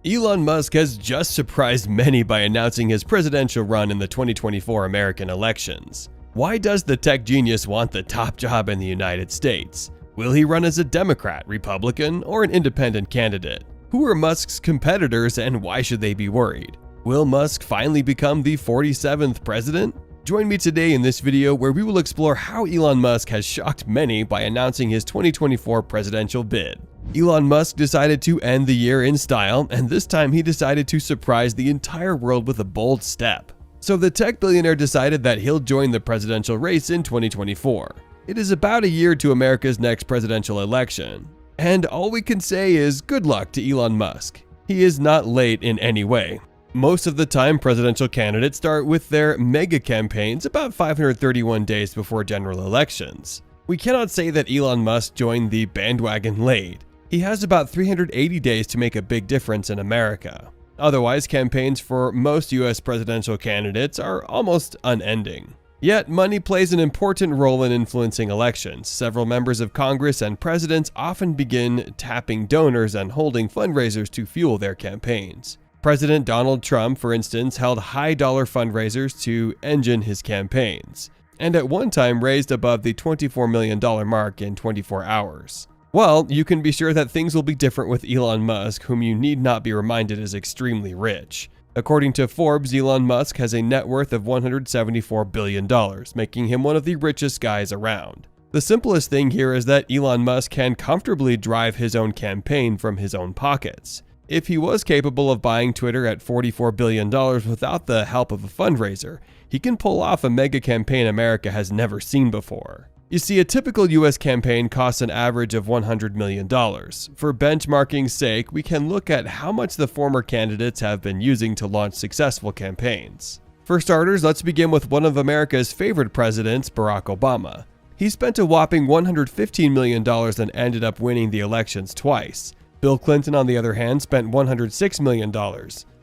Elon Musk has just surprised many by announcing his presidential run in the 2024 American elections. Why does the tech genius want the top job in the United States? Will he run as a Democrat, Republican, or an independent candidate? Who are Musk's competitors and why should they be worried? Will Musk finally become the 47th president? Join me today in this video where we will explore how Elon Musk has shocked many by announcing his 2024 presidential bid. Elon Musk decided to end the year in style, and this time he decided to surprise the entire world with a bold step. So the tech billionaire decided that he'll join the presidential race in 2024. It is about a year to America's next presidential election, and all we can say is good luck to Elon Musk. He is not late in any way. Most of the time, presidential candidates start with their mega campaigns about 531 days before general elections. We cannot say that Elon Musk joined the bandwagon late. He has about 380 days to make a big difference in America. Otherwise, campaigns for most US presidential candidates are almost unending. Yet, money plays an important role in influencing elections. Several members of Congress and presidents often begin tapping donors and holding fundraisers to fuel their campaigns. President Donald Trump, for instance, held high-dollar fundraisers to engine his campaigns, and at one time raised above the $24 million mark in 24 hours. Well, you can be sure that things will be different with Elon Musk, whom you need not be reminded is extremely rich. According to Forbes, Elon Musk has a net worth of $174 billion, making him one of the richest guys around. The simplest thing here is that Elon Musk can comfortably drive his own campaign from his own pockets. If he was capable of buying Twitter at $44 billion without the help of a fundraiser, he can pull off a mega campaign America has never seen before. You see, a typical US campaign costs an average of $100 million. For benchmarking's sake, we can look at how much the former candidates have been using to launch successful campaigns. For starters, let's begin with one of America's favorite presidents, Barack Obama. He spent a whopping $115 million and ended up winning the elections twice. Bill Clinton, on the other hand, spent $106 million.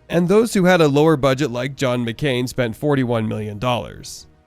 And those who had a lower budget like John McCain spent $41 million.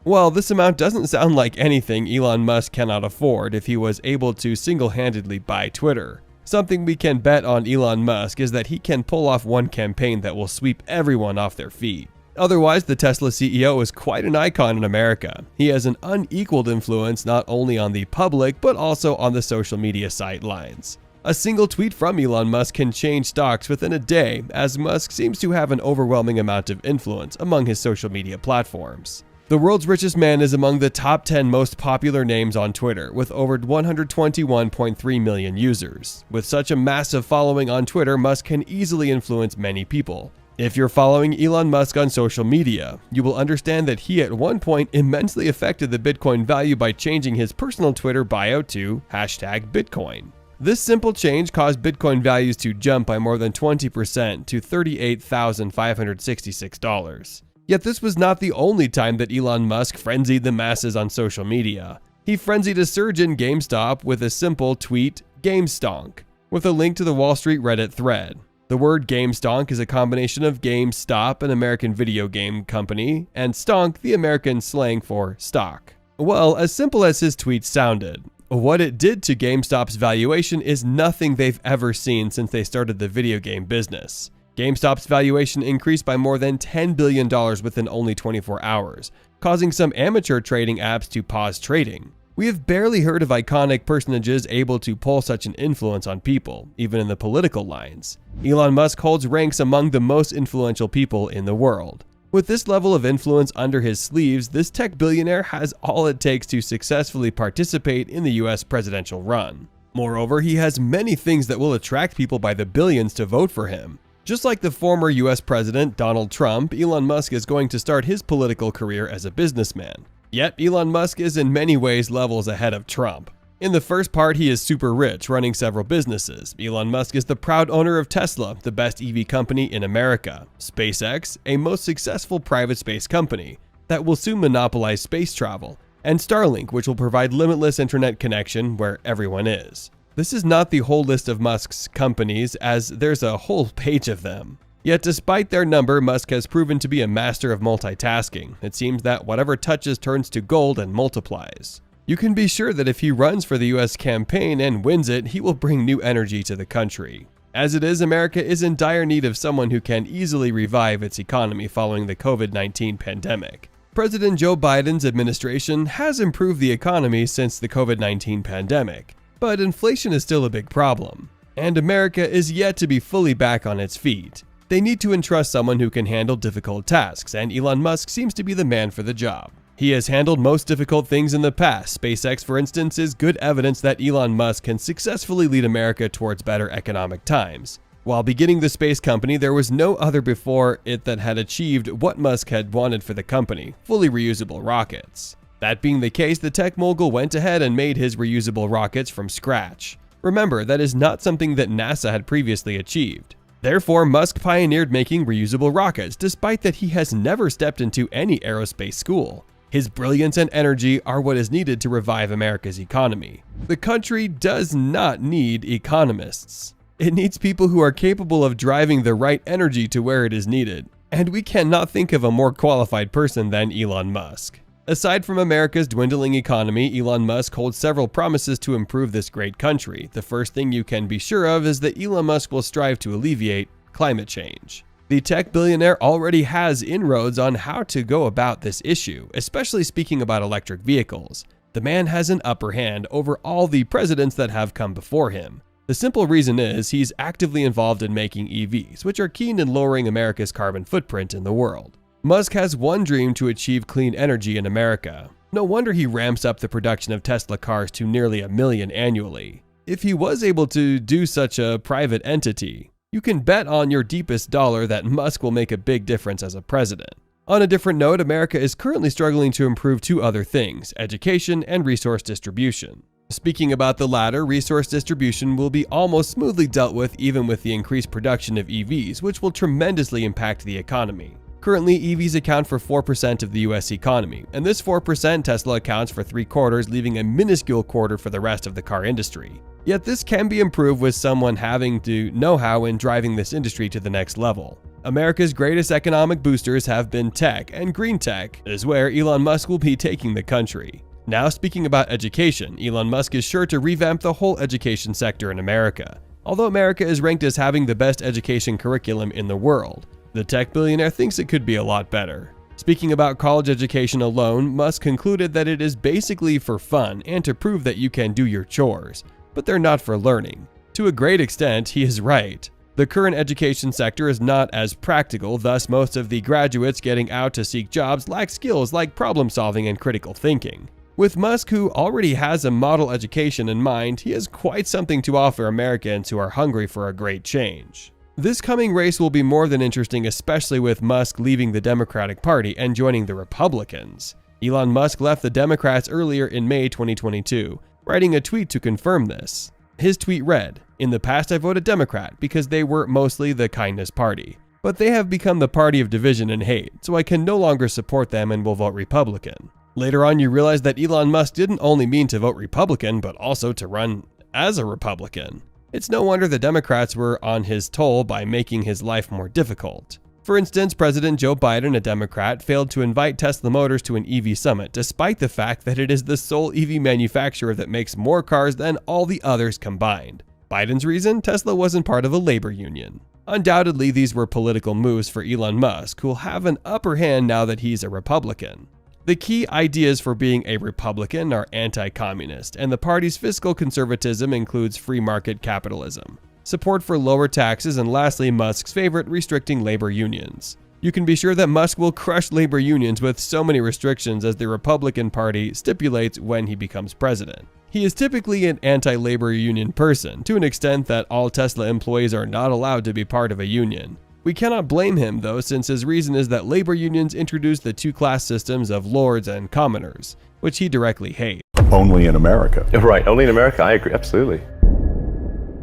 Well, this amount doesn't sound like anything Elon Musk cannot afford if he was able to single-handedly buy Twitter. Something we can bet on Elon Musk is that he can pull off one campaign that will sweep everyone off their feet. Otherwise, the Tesla CEO is quite an icon in America. He has an unequaled influence not only on the public, but also on the social media sidelines. A single tweet from Elon Musk can change stocks within a day, as Musk seems to have an overwhelming amount of influence among his social media platforms. The world's richest man is among the top 10 most popular names on Twitter, with over 121.3 million users. With such a massive following on Twitter, Musk can easily influence many people. If you're following Elon Musk on social media, you will understand that he at one point immensely affected the Bitcoin value by changing his personal Twitter bio to #Bitcoin. This simple change caused Bitcoin values to jump by more than 20% to $38,566. Yet this was not the only time that Elon Musk frenzied the masses on social media. He frenzied a surge in GameStop with a simple tweet, GameStonk, with a link to the Wall Street Reddit thread. The word GameStonk is a combination of GameStop, an American video game company, and stonk, the American slang for stock. Well, as simple as his tweet sounded, what it did to GameStop's valuation is nothing they've ever seen since they started the video game business. GameStop's valuation increased by more than $10 billion within only 24 hours, causing some amateur trading apps to pause trading. We have barely heard of iconic personages able to pull such an influence on people, even in the political lines. Elon Musk holds ranks among the most influential people in the world. With this level of influence under his sleeves, this tech billionaire has all it takes to successfully participate in the US presidential run. Moreover, he has many things that will attract people by the billions to vote for him. Just like the former US President Donald Trump, Elon Musk is going to start his political career as a businessman. Yet, Elon Musk is in many ways levels ahead of Trump. In the first part, he is super rich, running several businesses. Elon Musk is the proud owner of Tesla, the best EV company in America, SpaceX, a most successful private space company that will soon monopolize space travel, and Starlink, which will provide limitless internet connection where everyone is. This is not the whole list of Musk's companies, as there's a whole page of them. Yet despite their number, Musk has proven to be a master of multitasking. It seems that whatever touches turns to gold and multiplies. You can be sure that if he runs for the US campaign and wins it, he will bring new energy to the country. As it is, America is in dire need of someone who can easily revive its economy following the COVID-19 pandemic. President Joe Biden's administration has improved the economy since the COVID-19 pandemic, but inflation is still a big problem, and America is yet to be fully back on its feet. They need to entrust someone who can handle difficult tasks, and Elon Musk seems to be the man for the job. He has handled most difficult things in the past. SpaceX, for instance, is good evidence that Elon Musk can successfully lead America towards better economic times. While beginning the space company, there was no other before it that had achieved what Musk had wanted for the company: fully reusable rockets. That being the case, the tech mogul went ahead and made his reusable rockets from scratch. Remember, that is not something that NASA had previously achieved. Therefore, Musk pioneered making reusable rockets, despite that he has never stepped into any aerospace school. His brilliance and energy are what is needed to revive America's economy. The country does not need economists. It needs people who are capable of driving the right energy to where it is needed. And we cannot think of a more qualified person than Elon Musk. Aside from America's dwindling economy, Elon Musk holds several promises to improve this great country. The first thing you can be sure of is that Elon Musk will strive to alleviate climate change. The tech billionaire already has inroads on how to go about this issue, especially speaking about electric vehicles. The man has an upper hand over all the presidents that have come before him. The simple reason is he's actively involved in making EVs, which are keen in lowering America's carbon footprint in the world. Musk has one dream: to achieve clean energy in America. No wonder he ramps up the production of Tesla cars to nearly 1 million annually. If he was able to do such a private entity, you can bet on your deepest dollar that Musk will make a big difference as a president. On a different note, America is currently struggling to improve two other things: education and resource distribution. Speaking about the latter, resource distribution will be almost smoothly dealt with even with the increased production of EVs, which will tremendously impact the economy. Currently, EVs account for 4% of the US economy, and this 4% Tesla accounts for 3/4, leaving a minuscule quarter for the rest of the car industry. Yet this can be improved with someone having to know-how in driving this industry to the next level. America's greatest economic boosters have been tech, and green tech is where Elon Musk will be taking the country. Now, speaking about education, Elon Musk is sure to revamp the whole education sector in America. Although America is ranked as having the best education curriculum in the world, the tech billionaire thinks it could be a lot better. Speaking about college education alone, Musk concluded that it is basically for fun and to prove that you can do your chores, but they're not for learning. To a great extent, he is right. The current education sector is not as practical, thus most of the graduates getting out to seek jobs lack skills like problem solving and critical thinking. With Musk, who already has a model education in mind, he has quite something to offer Americans who are hungry for a great change. This coming race will be more than interesting, especially with Musk leaving the Democratic Party and joining the Republicans. Elon Musk left the Democrats earlier in May 2022, writing a tweet to confirm this. His tweet read, "In the past I voted Democrat because they were mostly the kindness party, but they have become the party of division and hate, so I can no longer support them and will vote Republican." Later on, you realize that Elon Musk didn't only mean to vote Republican, but also to run as a Republican. It's no wonder the Democrats were on his toll by making his life more difficult. For instance, President Joe Biden, a Democrat, failed to invite Tesla Motors to an EV summit, despite the fact that it is the sole EV manufacturer that makes more cars than all the others combined. Biden's reason? Tesla wasn't part of a labor union. Undoubtedly, these were political moves for Elon Musk, who'll have an upper hand now that he's a Republican. The key ideas for being a Republican are anti-communist, and the party's fiscal conservatism includes free market capitalism, support for lower taxes, and lastly, Musk's favorite, restricting labor unions. You can be sure that Musk will crush labor unions with so many restrictions as the Republican Party stipulates when he becomes president. He is typically an anti-labor union person, to an extent that all Tesla employees are not allowed to be part of a union. We cannot blame him though, since his reason is that labor unions introduced the two-class systems of lords and commoners, which he directly hates. Only in America. Right, only in America, I agree, absolutely.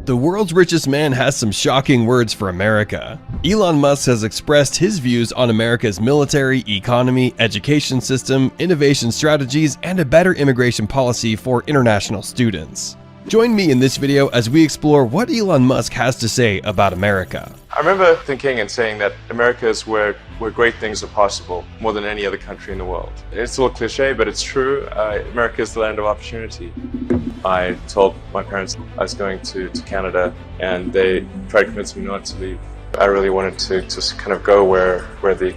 The world's richest man has some shocking words for America. Elon Musk has expressed his views on America's military, economy, education system, innovation strategies, and a better immigration policy for international students. Join me in this video as we explore what Elon Musk has to say about America. I remember thinking and saying that America is where great things are possible, more than any other country in the world. It's a little cliche, but it's true. America is the land of opportunity. I told my parents I was going to Canada, and they tried to convince me not to leave. I really wanted to just kind of go where the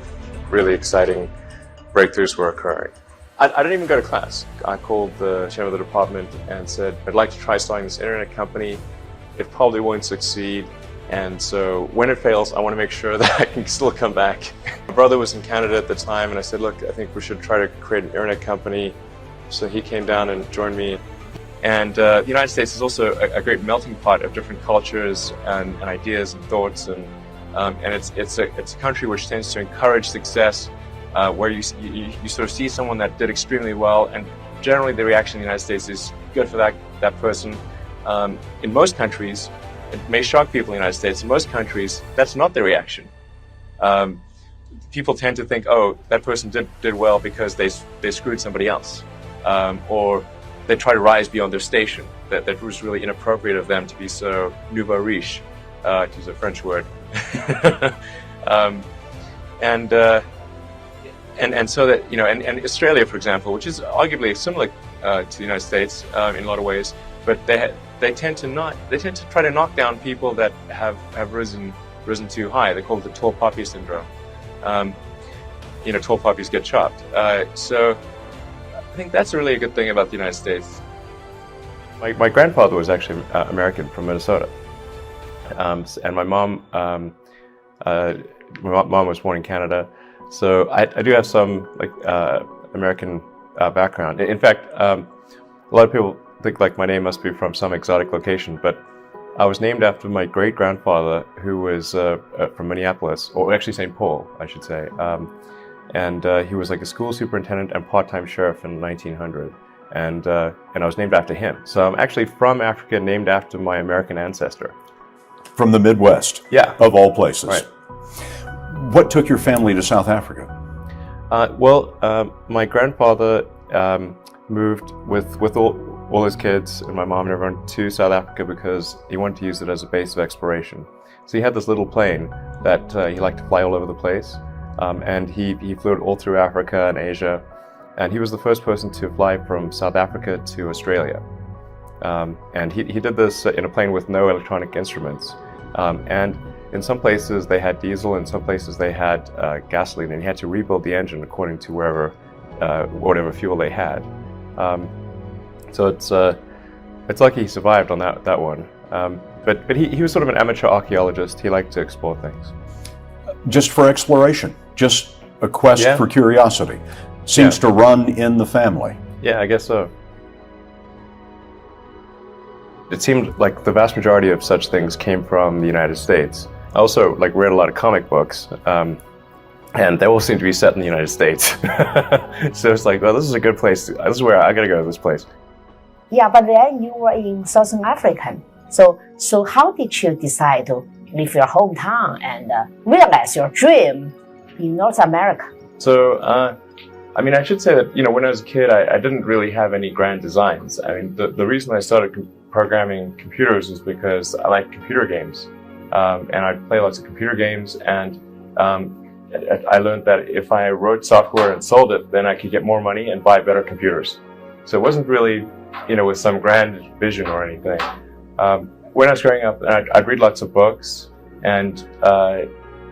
really exciting breakthroughs were occurring. I didn't even go to class. I called the chairman of the department and said, I'd like to try starting this internet company. It probably won't succeed. And so when it fails, I want to make sure that I can still come back. My brother was in Canada at the time, and I said, look, I think we should try to create an internet company. So he came down and joined me. And the United States is also a great melting pot of different cultures and ideas and thoughts. And it's a country which tends to encourage success, where you sort of see someone that did extremely well, and generally the reaction in the United States is good for that person. In most countries, it may shock people in the United States, in most countries, that's not the reaction. People tend to think, oh, that person did well because they screwed somebody else. Or they try to rise beyond their station. That was really inappropriate of them to be so nouveau riche, to use a French word. And so that, and Australia, for example, which is arguably similar to the United States in a lot of ways, but they tend to try to knock down people that have risen too high. They call it the tall poppy syndrome. Tall poppies get chopped. So I think that's really a good thing about the United States. My grandfather was actually American from Minnesota, and my mom was born in Canada. So I do have some American background. In fact, a lot of people think my name must be from some exotic location, but I was named after my great-grandfather, who was from Minneapolis, or actually St. Paul, I should say. And he was a school superintendent and part-time sheriff in 1900. And I was named after him. So I'm actually from Africa, named after my American ancestor. From the Midwest, yeah, of all places. Right. What took your family to South Africa? My grandfather moved with all his kids and my mom and everyone to South Africa because he wanted to use it as a base of exploration. So he had this little plane that he liked to fly all over the place, and he flew it all through Africa and Asia, and he was the first person to fly from South Africa to Australia. And he did this in a plane with no electronic instruments, and in some places they had diesel, in some places they had gasoline, and he had to rebuild the engine according to whatever fuel they had. So it's lucky he survived on that one. But he was sort of an amateur archaeologist. He liked to explore things. Just for exploration, just a quest for curiosity. Seems to run in the family. Yeah, I guess so. It seemed like the vast majority of such things came from the United States. I also read a lot of comic books, and they all seem to be set in the United States. So it's well, this is a good place. This is where I gotta go to this place. Yeah, but then you were in Southern Africa. So how did you decide to leave your hometown and realize your dream in North America? So, I should say that, when I was a kid, I didn't really have any grand designs. The reason I started programming computers was because I like computer games. And I'd play lots of computer games, and I learned that if I wrote software and sold it, then I could get more money and buy better computers. So it wasn't really, with some grand vision or anything. When I was growing up, I'd read lots of books, and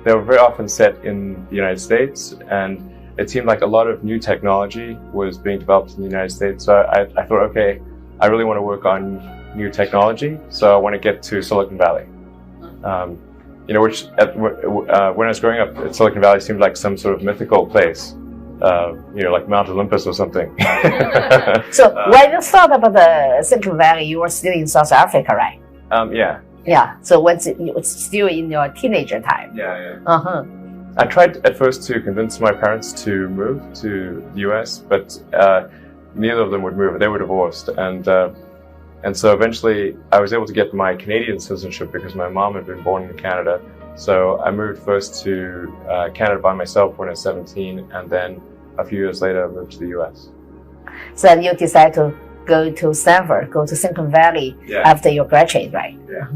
they were very often set in the United States, and it seemed like a lot of new technology was being developed in the United States. So I thought, okay, I really want to work on new technology, so I want to get to Silicon Valley. When I was growing up, Silicon Valley seemed like some sort of mythical place, like Mount Olympus or something. So when you thought about the Silicon Valley, you were still in South Africa, right? Yeah. Yeah. So once you were still in your teenager time. Yeah. Uh-huh. I tried at first to convince my parents to move to the US, but neither of them would move. They were divorced, and so eventually I was able to get my Canadian citizenship because my mom had been born in Canada. So I moved first to Canada by myself when I was 17, and then a few years later I moved to the US. So you decided to go to Stanford, go to Silicon Valley after you graduate, right? Yeah.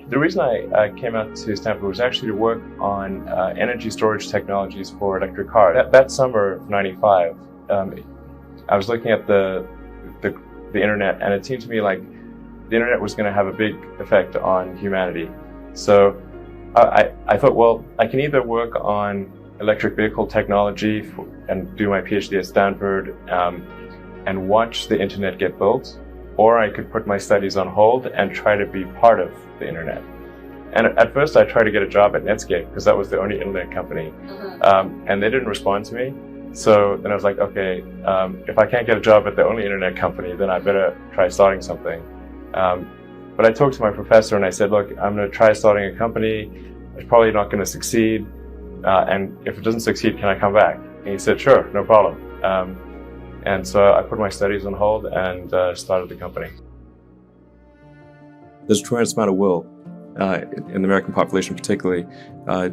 The reason I came out to Stanford was actually to work on energy storage technologies for electric cars. That summer of '95, I was looking at the the internet, and it seemed to me like the internet was going to have a big effect on humanity. So I thought, well, I can either work on electric vehicle technology and do my PhD at Stanford and watch the internet get built, or I could put my studies on hold and try to be part of the internet. And at first I tried to get a job at Netscape because that was the only internet company, and they didn't respond to me. So then I was like, okay, if I can't get a job at the only internet company, then I better try starting something. But I talked to my professor and I said, look, I'm going to try starting a company. It's probably not going to succeed. And if it doesn't succeed, can I come back? And he said, sure, no problem. And so I put my studies on hold and started the company. There's a tremendous amount of will in the American population, particularly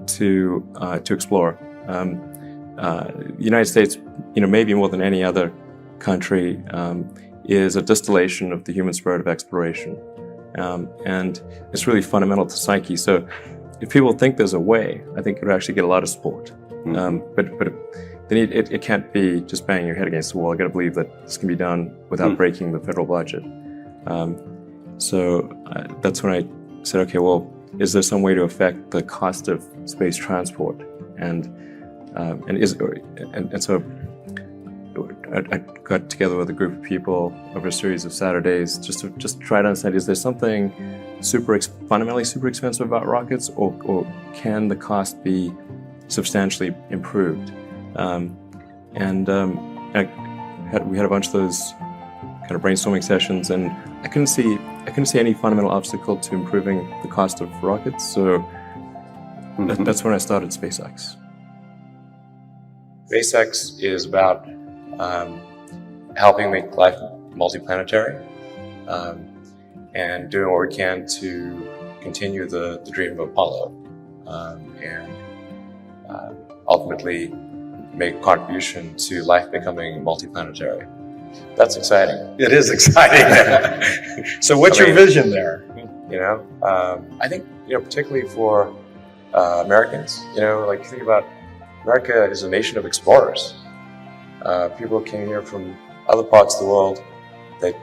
to explore. The United States, maybe more than any other country, is a distillation of the human spirit of exploration. And it's really fundamental to psyche. So if people think there's a way, I think it would actually get a lot of support. But then it can't be just banging your head against the wall. I got to believe that this can be done without breaking the federal budget. So that's when I said, okay, well, is there some way to affect the cost of space transport? And so I got together with a group of people over a series of Saturdays just to try to understand, is there something fundamentally super expensive about rockets, or can the cost be substantially improved? We had a bunch of those kind of brainstorming sessions, and I couldn't see any fundamental obstacle to improving the cost of rockets. So that's when I started SpaceX. SpaceX is about helping make life multiplanetary and doing what we can to continue the dream of Apollo and ultimately make a contribution to life becoming multiplanetary. That's exciting. It is exciting. So what's your vision there? I think, particularly for Americans, like think about America is a nation of explorers. People came here from other parts of the world that,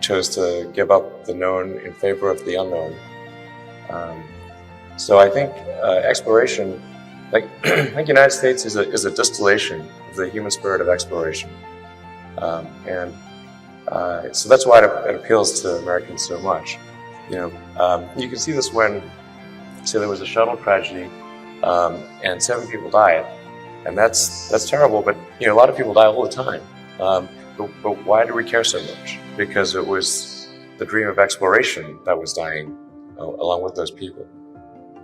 chose to give up the known in favor of the unknown. So I think exploration, I think the United States is a distillation of the human spirit of exploration. So that's why it appeals to Americans so much. You can see this when, say, there was a shuttle tragedy and 7 people died. And that's terrible, but a lot of people die all the time. But why do we care so much? Because it was the dream of exploration that was dying along with those people.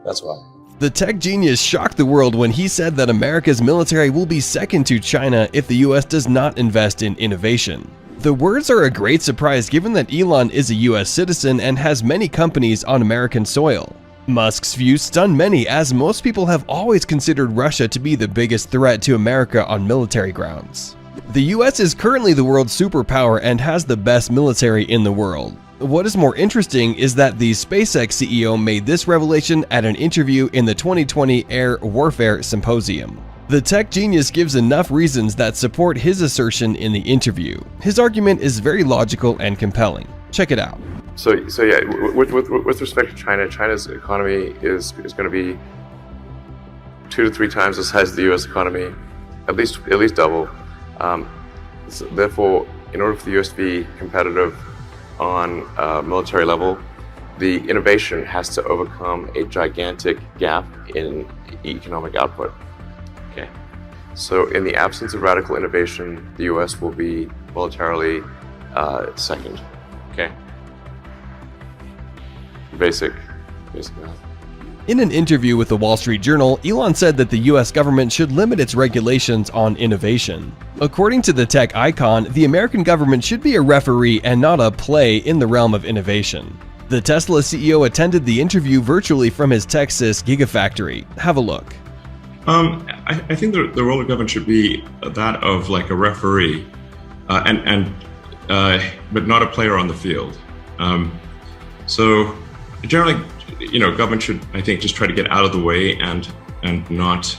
That's why. The tech genius shocked the world when he said that America's military will be second to China if the US does not invest in innovation. The words are a great surprise given that Elon is a US citizen and has many companies on American soil. Musk's views stun many, as most people have always considered Russia to be the biggest threat to America on military grounds. The US is currently the world's superpower and has the best military in the world. What is more interesting is that the SpaceX CEO made this revelation at an interview in the 2020 Air Warfare Symposium. The tech genius gives enough reasons that support his assertion in the interview. His argument is very logical and compelling. Check it out. So yeah, with respect to China, China's economy is going to be 2 to 3 times the size of the U.S. economy, at least double. So therefore, in order for the U.S. to be competitive on a military level, the innovation has to overcome a gigantic gap in economic output. Okay, so in the absence of radical innovation, the U.S. will be militarily second. Okay. Basic math. In an interview with the Wall Street Journal, Elon said that the US government should limit its regulations on innovation. According to the tech icon, the American government should be a referee and not a play in the realm of innovation. The Tesla CEO attended the interview virtually from his Texas Gigafactory. Have a look. I think the role of government should be that of like a referee, but not a player on the field. So generally, government should, I think, just try to get out of the way and not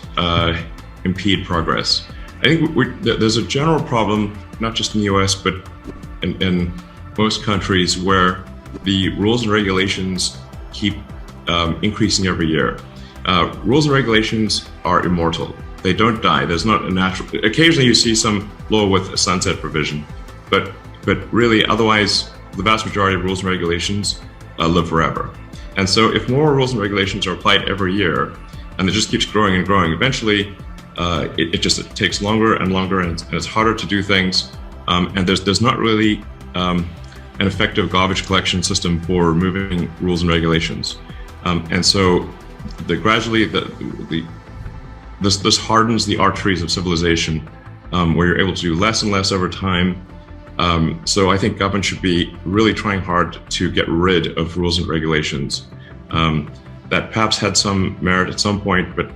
impede progress. think there's a general problem, not just in the US, but in most countries, where the rules and regulations keep increasing every year. Rules and regulations are immortal. They don't die. There's not a natural. Occasionally, you see some law with a sunset provision, but really, otherwise, the vast majority of rules and regulations live forever. And so, if more rules and regulations are applied every year, and it just keeps growing and growing, eventually, it takes longer and longer, and it's harder to do things. And there's not really an effective garbage collection system for removing rules and regulations. And so, gradually, this hardens the arteries of civilization, where you're able to do less and less over time. So I think government should be really trying hard to get rid of rules and regulations that perhaps had some merit at some point, but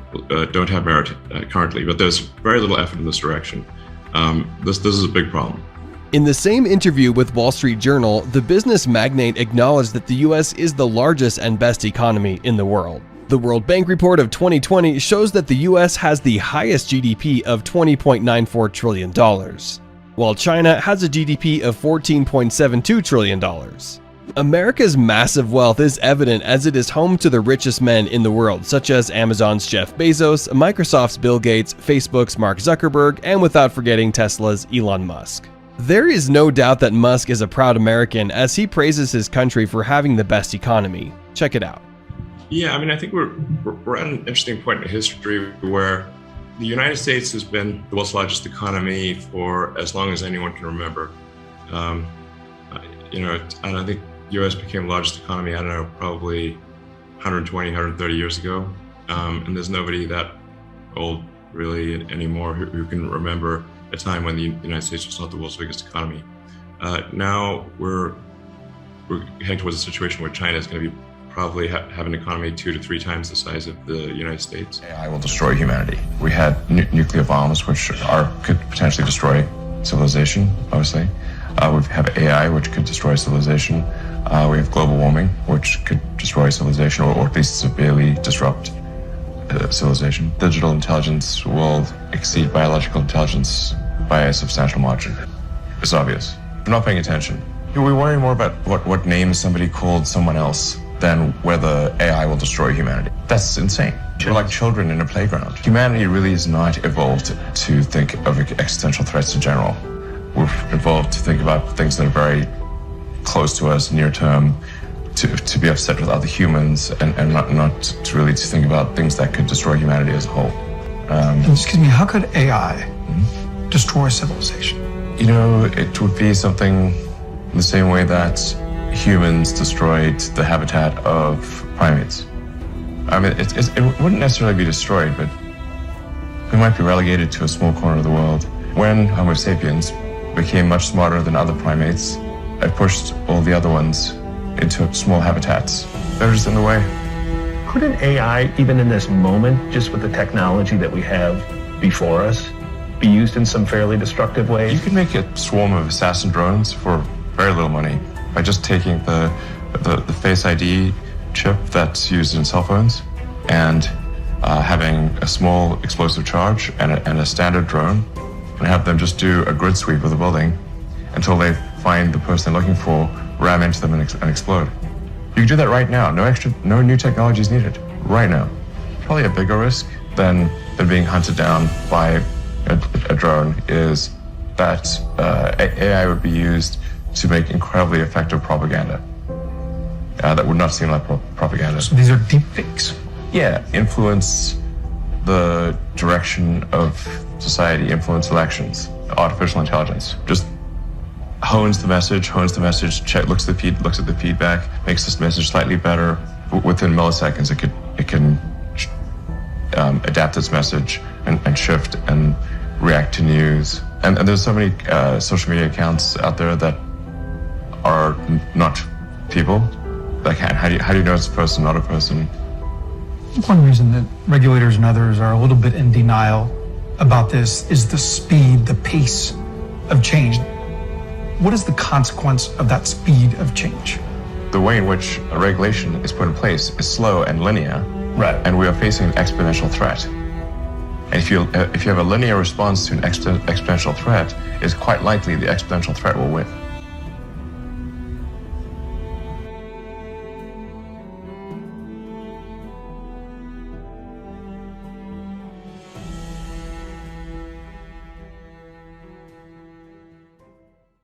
don't have merit currently. But there's very little effort in this direction. This is a big problem. In the same interview with Wall Street Journal, the business magnate acknowledged that the US is the largest and best economy in the world. The World Bank report of 2020 shows that the US has the highest GDP of $20.94 trillion, while China has a GDP of $14.72 trillion. America's massive wealth is evident as it is home to the richest men in the world, such as Amazon's Jeff Bezos, Microsoft's Bill Gates, Facebook's Mark Zuckerberg, and without forgetting Tesla's Elon Musk. There is no doubt that Musk is a proud American, as he praises his country for having the best economy. Check it out. Yeah, I mean, I think we're at an interesting point in history where the United States has been the world's largest economy for as long as anyone can remember. And I think the U.S. became the largest economy, I don't know, probably 120, 130 years ago. And there's nobody that old really anymore who can remember a time when the United States was not the world's biggest economy. Now we're heading towards a situation where China is going to be probably have an economy 2 to 3 times the size of the United States. AI will destroy humanity. We had nuclear bombs, which could potentially destroy civilization, obviously. We have AI, which could destroy civilization. We have global warming, which could destroy civilization, or at least severely disrupt civilization. Digital intelligence will exceed biological intelligence by a substantial margin. It's obvious. We're not paying attention. We worry more about what name somebody called someone else than whether AI will destroy humanity. That's insane. We're like children in a playground. Humanity really is not evolved to think of existential threats in general. We're evolved to think about things that are very close to us, near term, to be upset with other humans, and not to really to think about things that could destroy humanity as a whole. Excuse me, how could AI destroy civilization? It would be something in the same way that humans destroyed the habitat of primates. I mean, it wouldn't necessarily be destroyed, but we might be relegated to a small corner of the world. When Homo sapiens became much smarter than other primates, it pushed all the other ones into small habitats. They're just in the way. Couldn't AI, even in this moment, just with the technology that we have before us, be used in some fairly destructive ways? You can make a swarm of assassin drones for very little money by just taking the Face ID chip that's used in cell phones and having a small explosive charge and a standard drone, and have them just do a grid sweep of the building until they find the person they're looking for, ram into them and explode. You can do that right now. No new technology is needed. Right now. Probably a bigger risk than being hunted down by a drone is that AI would be used to make incredibly effective propaganda that would not seem like propaganda. So these are deep fakes. Yeah, influence the direction of society, influence elections. Artificial intelligence just hones the message, looks at the feedback, makes this message slightly better. Within milliseconds, it can adapt its message and shift and react to news. And there's so many social media accounts out there that are not people. Like, how do you know it's a person, not a person? One reason that regulators and others are a little bit in denial about this is the speed, the pace of change. What is the consequence of that speed of change? The way in which a regulation is put in place is slow and linear. Right. And we are facing an exponential threat. And if you have a linear response to an exponential threat, it's quite likely the exponential threat will win.